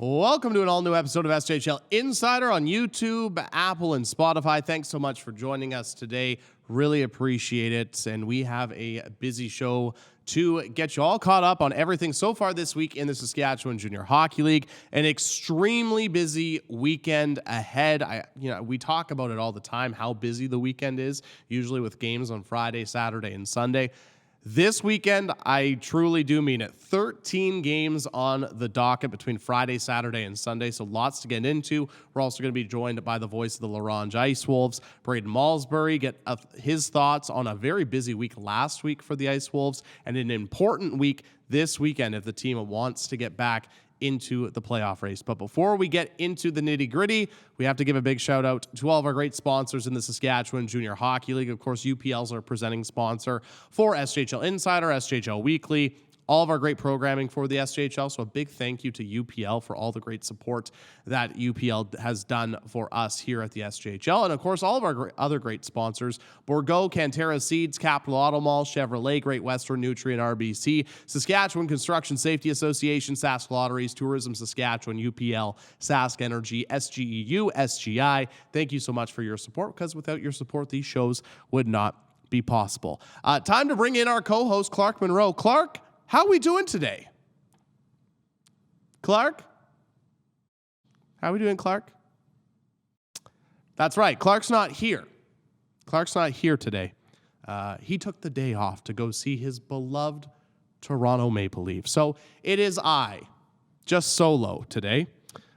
Welcome to an all-new episode of SJHL Insider on YouTube, Apple, and Spotify. Thanks so much for joining us today. Really appreciate it. And we have a busy show to get you all caught up on everything so far this week in the Saskatchewan Junior Hockey League. An extremely busy weekend ahead. We talk about it all the time, how busy the weekend is, usually with games on Friday, Saturday, and Sunday. This weekend, I truly do mean it. 13 games on the docket between Friday, Saturday, and Sunday, so lots to get into. We're also going to be joined by the voice of the Ronge Ice Wolves, Braden Malsbury, get his thoughts on a very busy week last week for the Ice Wolves and an important week this weekend if the team wants to get back into the playoff race. But before we get into the nitty-gritty, we have to give a big shout out to all of our great sponsors in the Saskatchewan Junior Hockey League. Of course, UPL is our presenting sponsor for SJHL Insider, SJHL Weekly, all of our great programming for the SJHL. So a big thank you to UPL for all the great support that UPL has done for us here at the SJHL. And of course, all of our other great sponsors, Bourgault, Cantera Seeds, Capital Auto Mall, Chevrolet, Great Western, Nutrient, RBC, Saskatchewan Construction Safety Association, Sask Lotteries, Tourism Saskatchewan, UPL, Sask Energy, SGEU, SGI. Thank you so much for your support, because without your support, these shows would not be possible. Time to bring in our co-host, Clark Monroe. Clark, how are we doing today? Clark? How are we doing, Clark? That's right. Clark's not here. Clark's not here today. He took the day off to go see his beloved Toronto Maple Leafs. So it is I, just solo today.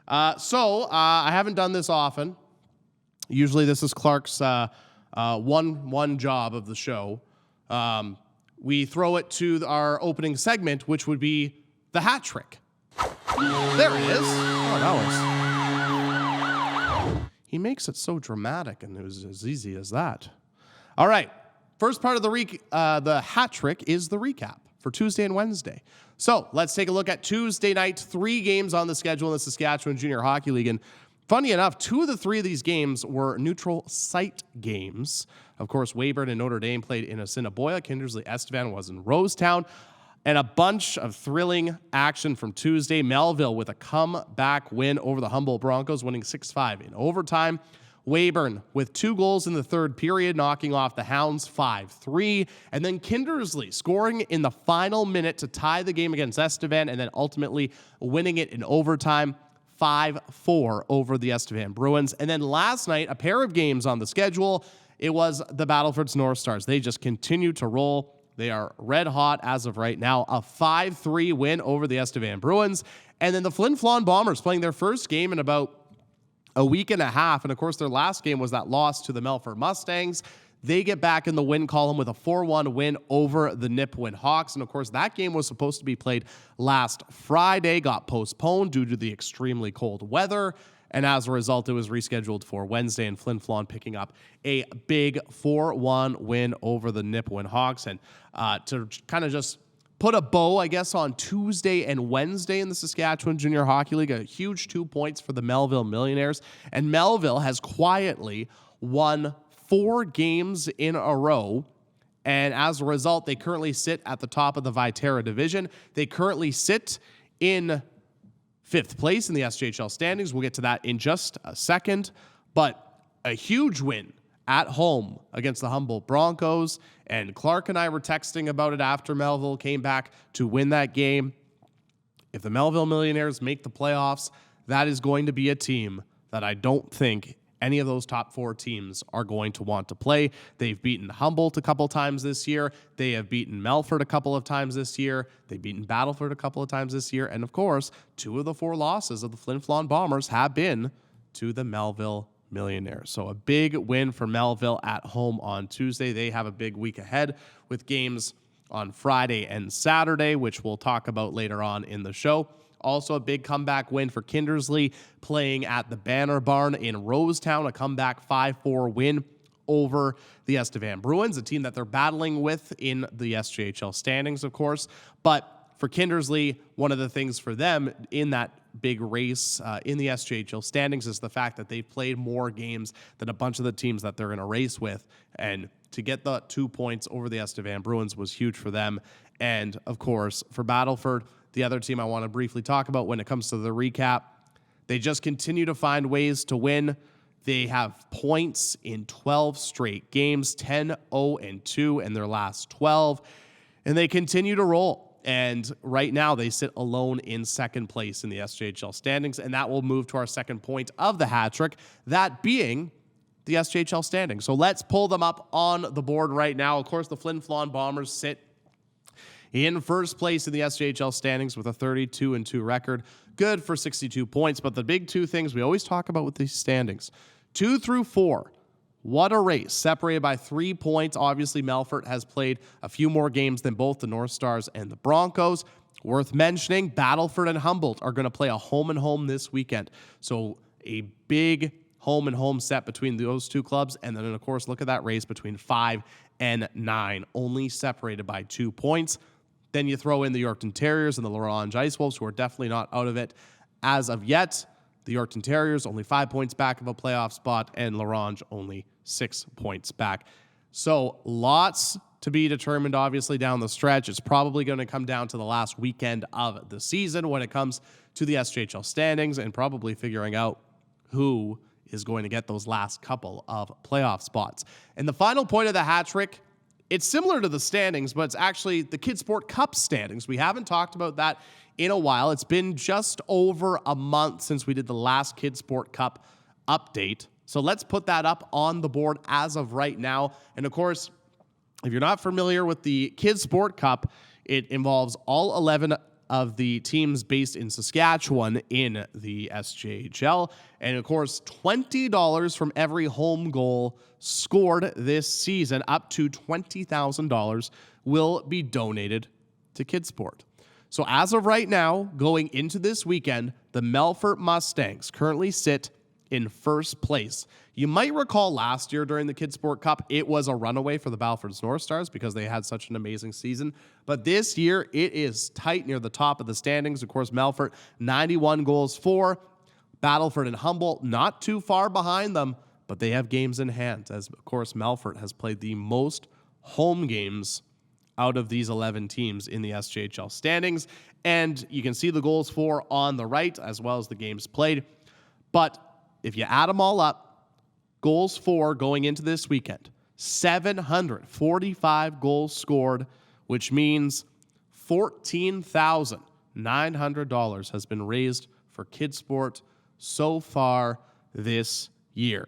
I haven't done this often. Usually this is Clark's one job of the show. We throw it to our opening segment, which would be the Hatrick. There it is. Oh, that was... He makes it so dramatic, and it was as easy as that. All right. First part of the Hatrick is the recap for Tuesday and Wednesday. So let's take a look at Tuesday night. 3 games on the schedule in the Saskatchewan Junior Hockey League. And funny enough, 2 of the 3 of these games were neutral site games. Of course, Weyburn and Notre Dame played in Assiniboia. Kindersley Estevan was in Rosetown. And a bunch of thrilling action from Tuesday. Melville with a comeback win over the Humboldt Broncos, winning 6-5 in overtime. Weyburn with 2 goals in the third period, knocking off the Hounds 5-3. And then Kindersley scoring in the final minute to tie the game against Estevan, and then ultimately winning it in overtime 5-4 over the Estevan Bruins. And then last night, a pair of games on the schedule. It was the Battlefords North Stars. They just continue to roll. They are red hot as of right now. A 5-3 win over the Estevan Bruins. And then the Flin Flon Bombers playing their first game in about a week and a half. And of course, their last game was that loss to the Melfort Mustangs. They get back in the win column with a 4-1 win over the Nipawin Hawks. And of course, that game was supposed to be played last Friday, got postponed due to the extremely cold weather. And as a result, it was rescheduled for Wednesday, and Flin Flon picking up a big 4-1 win over the Nipawin Hawks. And to kind of just put a bow, I guess, on Tuesday and Wednesday in the Saskatchewan Junior Hockey League, a huge 2 points for the Melville Millionaires. And Melville has quietly won 4 games in a row. And as a result, they currently sit at the top of the Viterra division. They currently sit in 5th place in the SJHL standings. We'll get to that in just a second. But a huge win at home against the Humboldt Broncos. And Clark and I were texting about it after Melville came back to win that game. If the Melville Millionaires make the playoffs, that is going to be a team that I don't think any of those top 4 teams are going to want to play. They've beaten Humboldt a couple times this year. They have beaten Melfort a couple of times this year. They've beaten Battleford a couple of times this year. And of course, 2 of the 4 losses of the Flin Flon Bombers have been to the Melville Millionaires. So a big win for Melville at home on Tuesday. They have a big week ahead with games on Friday and Saturday, which we'll talk about later on in the show. Also a big comeback win for Kindersley playing at the Banner Barn in Rosetown, a comeback 5-4 win over the Estevan Bruins, a team that they're battling with in the SJHL standings, of course. But for Kindersley, one of the things for them in that big race in the SJHL standings is the fact that they've played more games than a bunch of the teams that they're in a race with. And to get the 2 points over the Estevan Bruins was huge for them. And, of course, for Battleford, the other team I want to briefly talk about when it comes to the recap, They just continue to find ways to win. They have points in 12 straight games, 10-0-2 in their last 12, and they continue to roll. And right now, they sit alone in second place in the SJHL standings, and that will move to our second point of the hat trick, that being the SJHL standings. So let's pull them up on the board right now. Of course, the Flin Flon Bombers sit in first place in the SJHL standings with a 32-2 record. Good for 62 points, but the big two things we always talk about with these standings, 2 through 4, what a race, separated by 3 points. Obviously, Melfort has played a few more games than both the North Stars and the Broncos. Worth mentioning, Battleford and Humboldt are going to play a home-and-home this weekend. So a big home-and-home set between those two clubs. And then, of course, look at that race between 5 and 9, only separated by 2 points. Then you throw in the Yorkton Terriers and the Ronge Ice Wolves, who are definitely not out of it as of yet. The Yorkton Terriers only 5 points back of a playoff spot, and Ronge only 6 points back. So lots to be determined, obviously, down the stretch. It's probably going to come down to the last weekend of the season when it comes to the SJHL standings, and probably figuring out who is going to get those last couple of playoff spots. And the final point of the hat trick, it's similar to the standings, but it's actually the KidSport Cup standings. We haven't talked about that in a while. It's been just over a month since we did the last KidSport Cup update. So let's put that up on the board as of right now. And of course, if you're not familiar with the KidSport Cup, it involves all 11 of the teams based in Saskatchewan in the SJHL. And of course, $20 from every home goal scored this season, up to $20,000, will be donated to KidSport. So as of right now, going into this weekend, the Melfort Mustangs currently sit in first place. You might recall last year during the KidSport Cup, it was a runaway for the Battleford's North Stars because they had such an amazing season. But this year, it is tight near the top of the standings. Of course, Melfort, 91 goals for. Battleford and Humboldt, not too far behind them, but they have games in hand, as, of course, Melfort has played the most home games out of these 11 teams in the SJHL standings. And you can see the goals for on the right, as well as the games played. But if you add them all up, goals for going into this weekend, 745 goals scored, which means $14,900 has been raised for KidSport so far this year.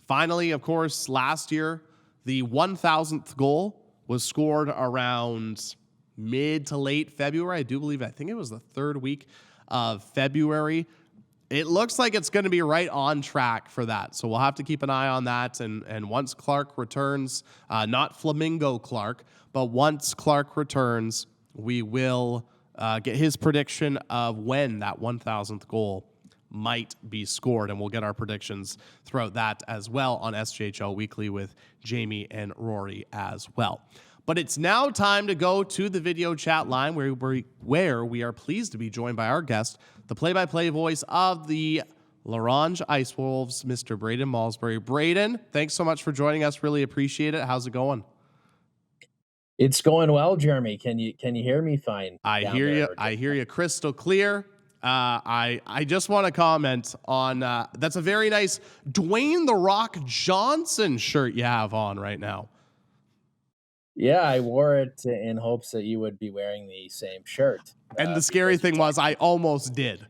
Finally, of course, last year, the 1,000th goal was scored around mid to late February. I think it was the third week of February. It looks like it's going to be right on track for that. So we'll have to keep an eye on that. And once Clark returns, not Flamingo Clark, but once Clark returns, we will get his prediction of when that 1,000th goal might be scored. And we'll get our predictions throughout that as well on SJHL Weekly with Jamie and Rory as well. But it's now time to go to the video chat line where we are pleased to be joined by our guest, the play-by-play voice of the Ronge Ice Wolves, Mr. Braden Malsbury. Braden, thanks so much for joining us. Really appreciate it. How's it going? It's going well, Jeromy. Can you hear me fine? I hear you. I hear you crystal clear. I just want to comment on that's a very nice Dwayne "The Rock" Johnson shirt you have on right now. Yeah, I wore it in hopes that you would be wearing the same shirt. And the scary thing was I almost did.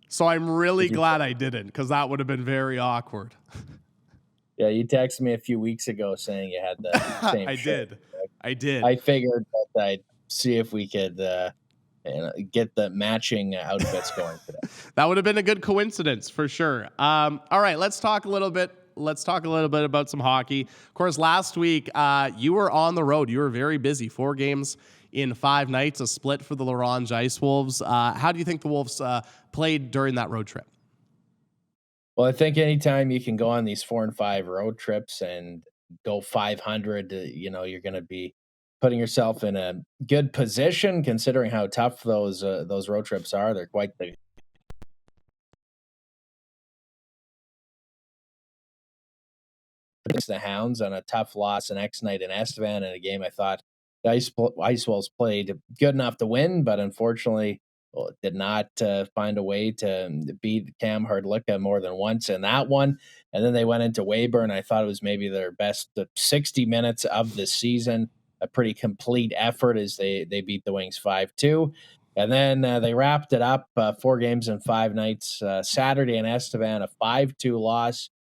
So I'm really glad I didn't, because that would have been very awkward. Yeah, you texted me a few weeks ago saying you had the same shirt. I did. I figured that I'd see if we could get the matching outfits going today. That would have been a good coincidence for sure. All right, let's talk a little bit about some hockey. Of course, last week you were on the road. You were very busy. 4 games in 5 nights, a split for the Ronge Ice Wolves. How do you think the Wolves played during that road trip? Well, I think anytime you can go on these 4 and 5 road trips and go 500, you're going to be putting yourself in a good position, considering how tough those road trips are. They're quite the Hounds on a tough loss the next night in Estevan, in a game I thought the Ice Wolves played good enough to win, but unfortunately did not find a way to beat Cam Hardlicka more than once in that one. And then they went into Weyburn. I thought it was maybe their best 60 minutes of the season. A pretty complete effort as they beat the Wings 5-2. And then they wrapped it up 4 games in 5 nights. Saturday in Estevan, a 5-2 loss.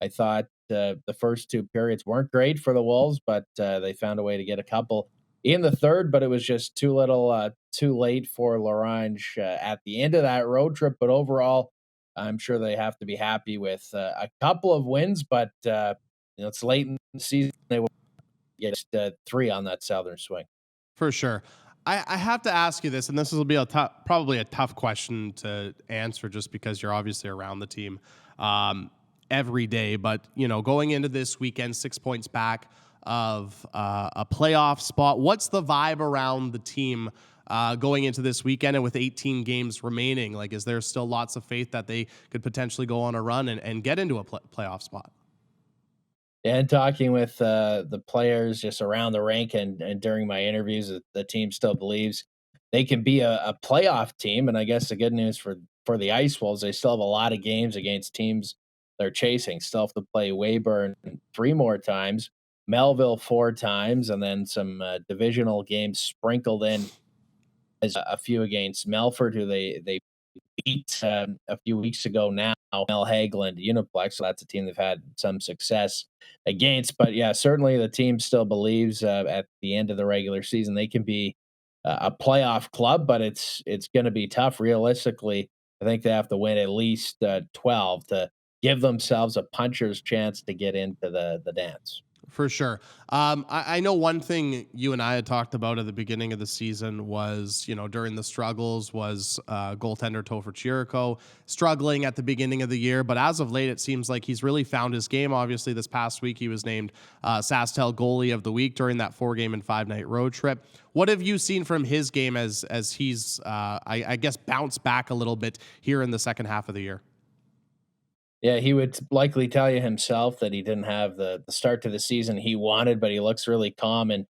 I thought the first 2 periods weren't great for the Wolves, but they found a way to get a couple in the third, but it was just too late for Ronge at the end of that road trip. But overall, I'm sure they have to be happy with a couple of wins, but it's late in the season. They will get 3 on that southern swing. For sure. I have to ask you this, and this will be probably a tough question to answer just because you're obviously around the team every day. But, going into this weekend, 6 points back of a playoff spot, what's the vibe around the team going into this weekend and with 18 games remaining? Like, is there still lots of faith that they could potentially go on a run and get into a playoff spot? And talking with the players just around the rink and during my interviews, the team still believes they can be a playoff team. And I guess the good news for the Ice Wolves, they still have a lot of games against teams they're chasing. Still have to play Weyburn 3 more times, Melville 4 times, and then some divisional games sprinkled in as a few against Melford, who they beat a few weeks ago now, Mel Hageland Uniplex. So that's a team they've had some success against. But yeah, certainly the team still believes at the end of the regular season they can be a playoff club, but it's going to be tough. Realistically, I think they have to win at least 12 to give themselves a puncher's chance to get into the dance. For sure. I know one thing you and I had talked about at the beginning of the season was, during the struggles was goaltender Topher Chirico struggling at the beginning of the year. But as of late, it seems like he's really found his game. Obviously, this past week, he was named SaskTel Goalie of the Week during that 4-game and 5-night road trip. What have you seen from his game as he's, I guess, bounced back a little bit here in the second half of the year? Yeah, he would likely tell you himself that he didn't have the start to the season he wanted, but he looks really calm and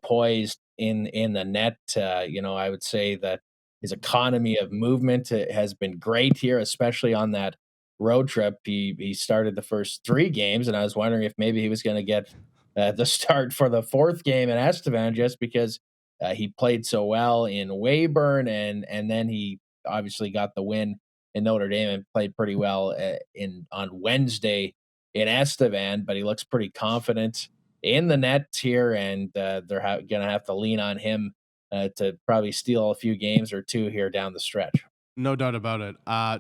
poised in the net. I would say that his economy of movement has been great here, especially on that road trip. He started the first 3 games, and I was wondering if maybe he was going to get the start for the 4th game in Estevan just because he played so well in Weyburn, and then he obviously got the win in Notre Dame and played pretty well on Wednesday in Estevan, but he looks pretty confident in the net here, and they're going to have to lean on him to probably steal a few games or 2 here down the stretch. No doubt about it.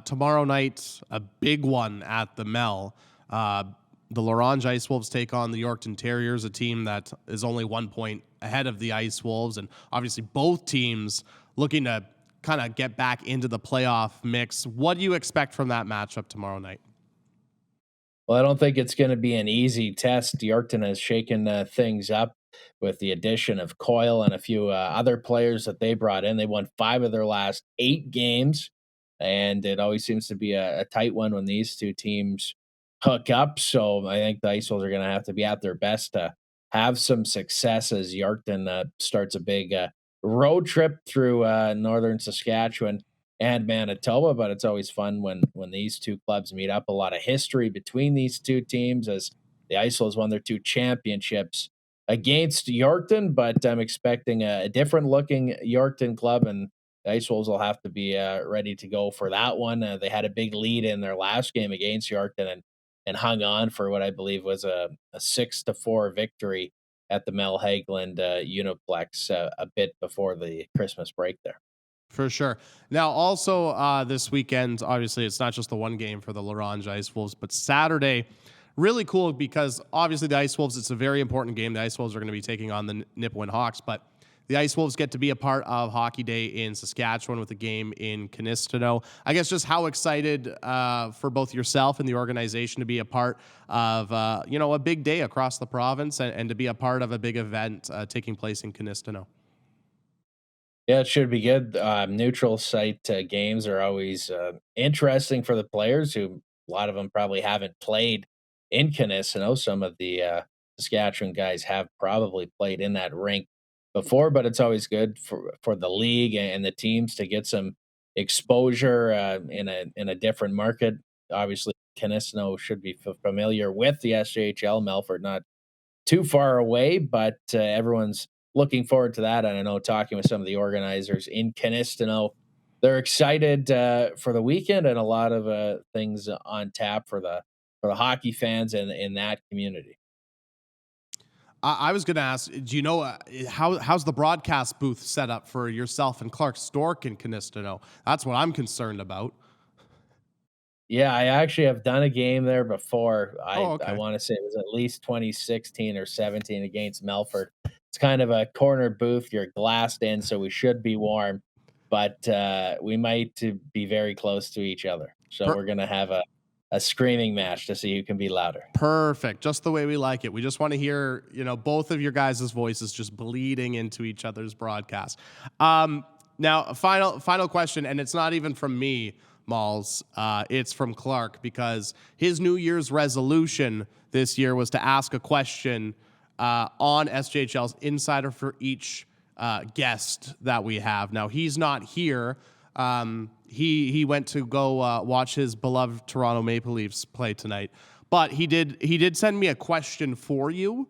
Tomorrow night, a big one at the Mel. The Ronge Ice Wolves take on the Yorkton Terriers, a team that is only 1 point ahead of the Ice Wolves, and obviously both teams looking to kind of get back into the playoff mix. What do you expect from that matchup tomorrow night? Well, I don't think it's going to be an easy test. Yorkton has shaken things up with the addition of Coyle and a few other players that they brought in. They won 5 of their last 8 games, and it always seems to be a tight one when these 2 teams hook up. So I think the Ice Wolves are going to have to be at their best to have some success as Yorkton starts a big road trip through northern Saskatchewan and Manitoba. But it's always fun when these 2 clubs meet up. A lot of history between these 2 teams as the Ice Wolves won their 2 championships against Yorkton, but I'm expecting a different looking Yorkton club, and the Ice Wolves will have to be ready to go for that one. They had a big lead in their last game against Yorkton and hung on for what I believe was a 6-4 victory at the Mel Hageland Uniplex a bit before the Christmas break there. For sure. Now, also this weekend, obviously, it's not just the one game for the Ronge Ice Wolves, but Saturday, really cool because obviously the Ice Wolves, it's a very important game. The Ice Wolves are going to be taking on the Nipawin Hawks, but the Ice Wolves get to be a part of Hockey Day in Saskatchewan with a game in Kinistino. I guess just how excited for both yourself and the organization to be a part of, a big day across the province and to be a part of a big event taking place in Kinistino. Yeah, it should be good. Neutral site games are always interesting for the players who a lot of them probably haven't played in Kinistino. Some of the Saskatchewan guys have probably played in that rink before, but it's always good for the league and the teams to get some exposure in a different market. Obviously, Kinistino should be familiar with the SJHL. Melfort not too far away, but everyone's looking forward to that. And I know talking with some of the organizers in Kinistino, they're excited for the weekend and a lot of things on tap for the hockey fans and in that community. I was going to ask, do you know how's the broadcast booth set up for yourself and Clark Stork in Kinistino? That's what I'm concerned about. Yeah, I actually have done a game there before. Okay. I want to say it was at least 2016 or 17 against Melfort. It's kind of a corner booth. You're glassed in, so we should be warm, but we might be very close to each other. So we're going to have a screaming match to see who can be louder. Perfect. Just the way we like it. We just want to hear, both of your guys' voices just bleeding into each other's broadcast. Now, a final question, and it's not even from me, Malls. It's from Clark, because his New Year's resolution this year was to ask a question on SJHL's Insider for each guest that we have. Now, he's not here. He went to go watch his beloved Toronto Maple Leafs play tonight, but he did send me a question for you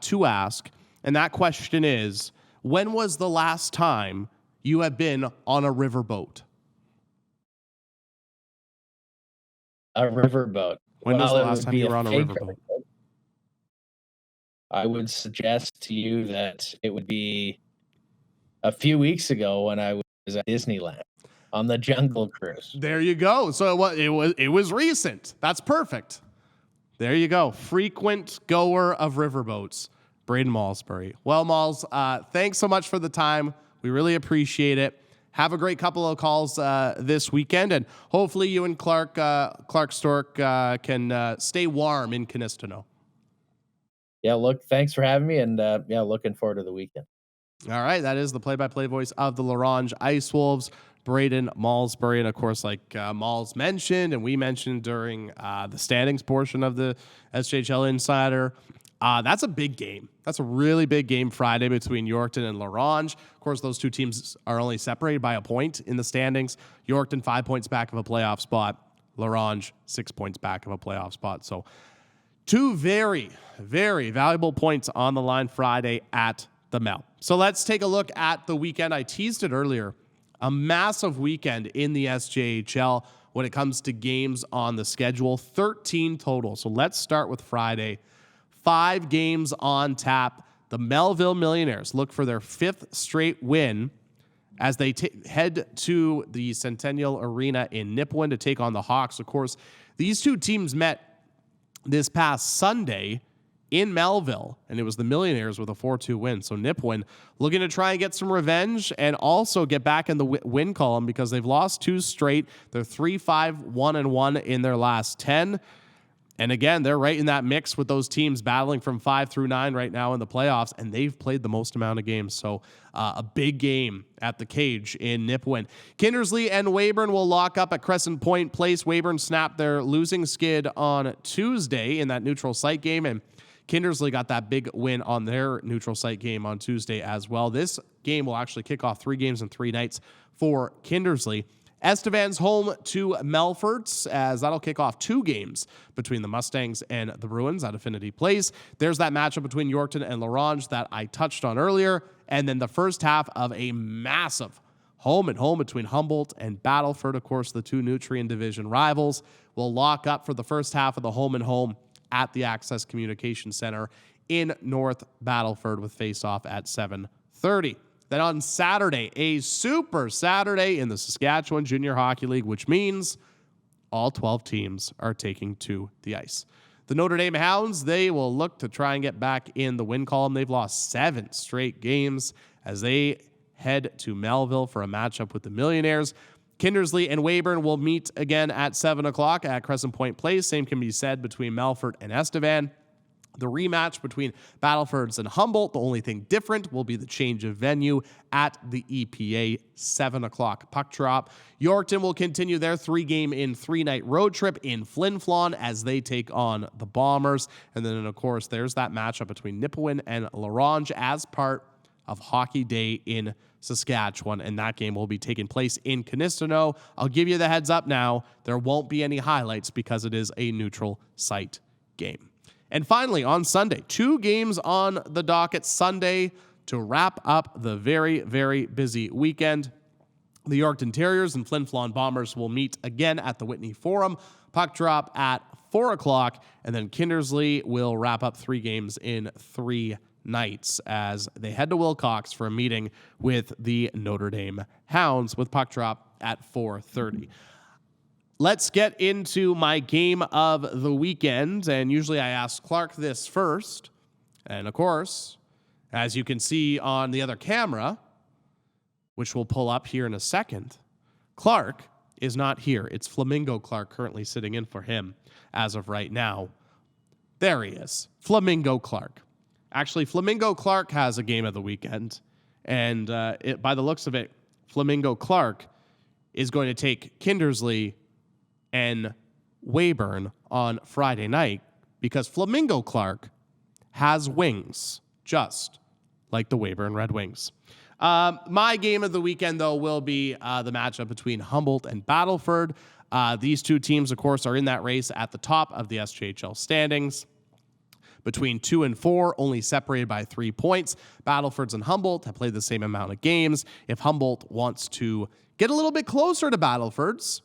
to ask, and that question is: when was the last time you have been on a riverboat? A riverboat. When was the last time you were on a riverboat? I would suggest to you that it would be a few weeks ago when I was at Disneyland on the Jungle Cruise. There you go. So it was recent. That's perfect. There you go. Frequent goer of riverboats, Braden Malsbury. Well, Malls, thanks so much for the time. We really appreciate it. Have a great couple of calls this weekend, and hopefully you and Clark Stork can stay warm in Kinistino. Yeah, thanks for having me, and looking forward to the weekend. All right, that is the play-by-play voice of the Ronge Ice Wolves, Braden Malsbury, and of course, like Malls mentioned, and we mentioned during the standings portion of the SJHL Insider, that's a big game. That's a really big game Friday between Yorkton and Ronge. Of course, those two teams are only separated by a point in the standings. Yorkton 5 points back of a playoff spot. Ronge 6 points back of a playoff spot. So two very, very valuable points on the line Friday at the Mel. So let's take a look at the weekend. I teased it earlier. A massive weekend in the SJHL when it comes to games on the schedule. 13 total. So let's start with Friday. 5 games on tap. The Melville Millionaires look for their 5th straight win as they head to the Centennial Arena in Nipawin to take on the Hawks. Of course, these two teams met this past Sunday in Melville, and it was the Millionaires with a 4-2 win. So Nipawin looking to try and get some revenge and also get back in the win column because they've lost 2 straight. They're 3-5-1-1 in their last 10. And again, they're right in that mix with those teams battling from 5 through 9 right now in the playoffs, and they've played the most amount of games. So a big game at the Cage in Nipawin. Kindersley and Weyburn will lock up at Crescent Point Place. Weyburn snapped their losing skid on Tuesday in that neutral site game, and Kindersley got that big win on their neutral site game on Tuesday as well. This game will actually kick off 3 games in 3 nights for Kindersley. Estevan's home to Melfort, as that'll kick off 2 games between the Mustangs and the Bruins at Affinity Place. There's that matchup between Yorkton and Ronge that I touched on earlier. And then the first half of a massive home-and-home between Humboldt and Battleford. Of course, the 2 Nutrien Division rivals will lock up for the first half of the home-and-home at the Access Communication Center in North Battleford with face-off at 7:30. Then on Saturday, a super Saturday in the Saskatchewan Junior Hockey League, which means all 12 teams are taking to the ice. The Notre Dame Hounds, they will look to try and get back in the win column. They've lost 7 straight games as they head to Melville for a matchup with the Millionaires. Kindersley and Weyburn will meet again at 7 o'clock at Crescent Point Place. Same can be said between Melfort and Estevan. The rematch between Battlefords and Humboldt, the only thing different will be the change of venue at the EPA 7 o'clock puck drop. Yorkton will continue their 3-game in 3-night road trip in Flin Flon as they take on the Bombers. And then, of course, there's that matchup between Nipawin and Ronge as part of Hockey Day in Saskatchewan, and that game will be taking place in Kinistino. I'll give you the heads up now. There won't be any highlights because it is a neutral site game. And finally, on Sunday, 2 games on the docket Sunday to wrap up the very, very busy weekend. The Yorkton Terriers and Flin Flon Bombers will meet again at the Whitney Forum. Puck drop at 4 o'clock, and then Kindersley will wrap up 3 games in 3 nights as they head to Wilcox for a meeting with the Notre Dame Hounds with puck drop at 4:30. Let's get into my game of the weekend, and usually I ask Clark this first. And of course, as you can see on the other camera, which we'll pull up here in a second, Clark is not here. It's Flamingo Clark currently sitting in for him as of right now. There he is, Flamingo Clark. Actually, Flamingo Clark has a game of the weekend, and by the looks of it, Flamingo Clark is going to take Kindersley and Weyburn on Friday night because Flamingo Clark has wings, just like the Weyburn Red Wings. My game of the weekend, though, will be the matchup between Humboldt and Battleford. These 2 teams, of course, are in that race at the top of the SJHL standings. Between 2 and 4, only separated by 3 points. Battleford's and Humboldt have played the same amount of games. If Humboldt wants to get a little bit closer to Battleford's,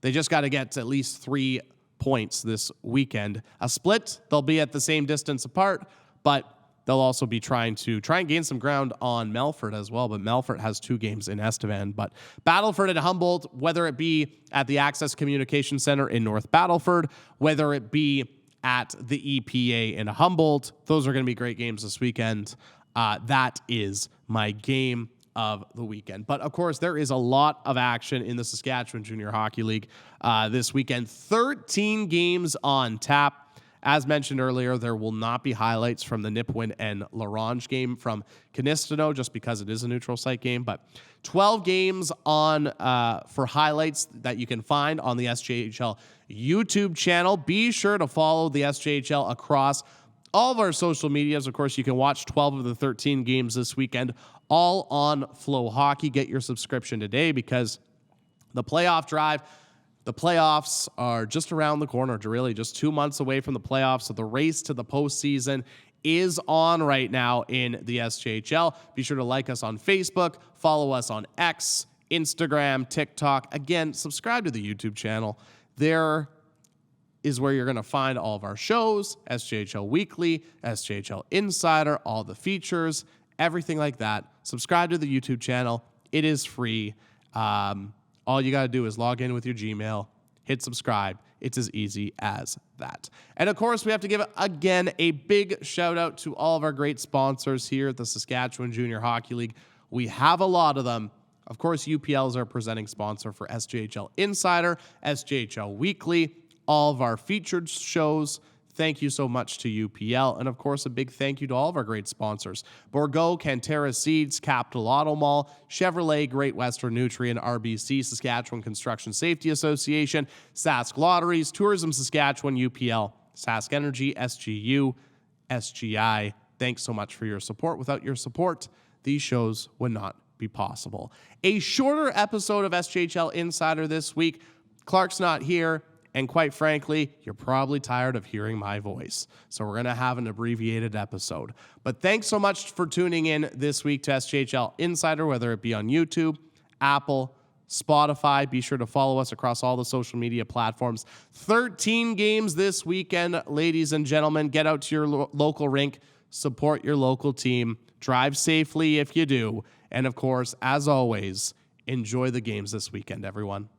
they just got to get at least 3 points this weekend. A split, they'll be at the same distance apart, but they'll also be trying and gain some ground on Melfort as well, but Melfort has 2 games in Estevan. But Battleford and Humboldt, whether it be at the Access Communication Center in North Battleford, whether it be at the EPA in Humboldt, those are going to be great games this weekend. That is my game of the weekend. But of course, there is a lot of action in the Saskatchewan Junior Hockey League this weekend. 13 games on tap. As mentioned earlier, there will not be highlights from the Nipawin and Ronge game from Kinistino just because it is a neutral site game, but 12 games on for highlights that you can find on the SJHL YouTube channel. Be sure to follow the SJHL across all of our social medias. Of course, you can watch 12 of the 13 games this weekend, all on Flow Hockey. Get your subscription today because the playoff drive, the playoffs are just around the corner, really just 2 months away from the playoffs. So the race to the postseason is on right now in the SJHL. Be sure to like us on Facebook, follow us on X, Instagram, TikTok. Again, subscribe to the YouTube channel. There is where you're going to find all of our shows, SJHL Weekly, SJHL Insider, all the features, everything like that. Subscribe to the YouTube channel. It is free. All you got to do is log in with your Gmail, hit subscribe. It's as easy as that. And of course, we have to give, again, a big shout out to all of our great sponsors here at the Saskatchewan Junior Hockey League. We have a lot of them. Of course, UPL is our presenting sponsor for SJHL Insider, SJHL Weekly, all of our featured shows. Thank you so much to UPL. And of course, a big thank you to all of our great sponsors: Bourgault, Cantera Seeds, Capital Auto Mall, Chevrolet, Great Western Nutrient, RBC, Saskatchewan Construction Safety Association, Sask Lotteries, Tourism Saskatchewan, UPL, Sask Energy, SGU, SGI. Thanks so much for your support. Without your support, these shows would not be possible. A shorter episode of SJHL Insider this week. Clark's not here. And quite frankly, you're probably tired of hearing my voice. So we're going to have an abbreviated episode. But thanks so much for tuning in this week to SJHL Insider, whether it be on YouTube, Apple, Spotify. Be sure to follow us across all the social media platforms. 13 games this weekend, ladies and gentlemen. Get out to your local rink. Support your local team. Drive safely if you do. And of course, as always, enjoy the games this weekend, everyone.